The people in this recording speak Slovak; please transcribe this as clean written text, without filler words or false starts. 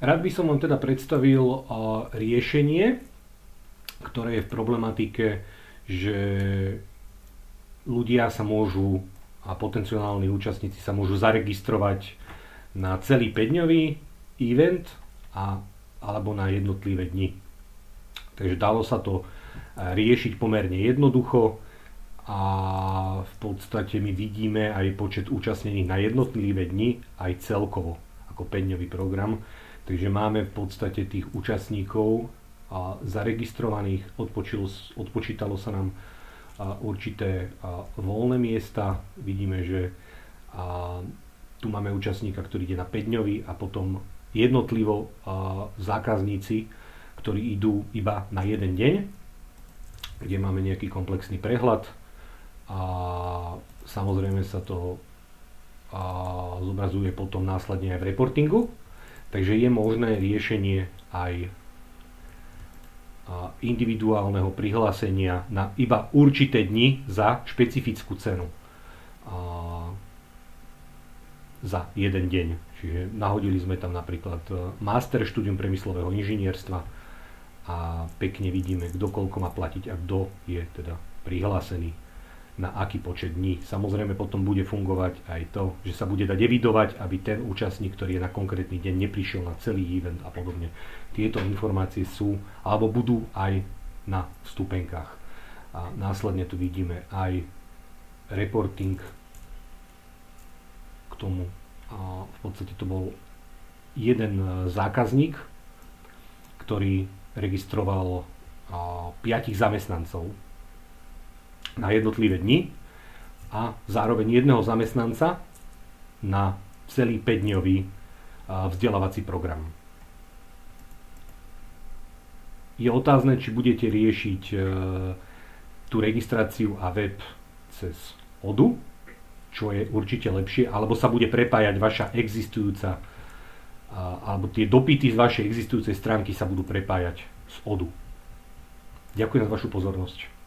Rád by som vám teda predstavil riešenie, ktoré je v problematike, že ľudia sa môžu a potenciálni účastníci sa môžu zaregistrovať na celý 5-dňový event alebo na jednotlivé dni. Takže dalo sa to riešiť pomerne jednoducho a v podstate my vidíme aj počet účastnených na jednotlivé dni aj celkovo ako 5-dňový program. Takže máme v podstate tých účastníkov zaregistrovaných, odpočítalo sa nám určité voľné miesta. Vidíme, že tu máme účastníka, ktorý ide na 5-dňový a potom jednotlivo zákazníci, ktorí idú iba na jeden deň, kde máme nejaký komplexný prehľad a samozrejme sa to zobrazuje potom následne aj v reportingu. Takže je možné riešenie aj individuálneho prihlásenia na iba určité dni za špecifickú cenu. Za jeden deň. Čiže nahodili sme tam napríklad master štúdium priemyslového inžinierstva a pekne vidíme, kto koľko má platiť a kto je teda prihlásený na aký počet dní. Samozrejme potom bude fungovať aj to, že sa bude dať evidovať, aby ten účastník, ktorý je na konkrétny deň, neprišiel na celý event a podobne. Tieto informácie sú alebo budú aj na vstupenkách. A následne tu vidíme aj reporting k tomu. A v podstate to bol jeden zákazník, ktorý registroval 5 zamestnancov na jednotlivé dni a zároveň jedného zamestnanca na celý 5-dňový vzdelávací program. Je otázne, či budete riešiť tú registráciu a web cez Odoo, čo je určite lepšie, alebo sa bude prepájať vaša existujúca, alebo tie dopyty z vašej existujúcej stránky sa budú prepájať z Odoo. Ďakujem za vašu pozornosť.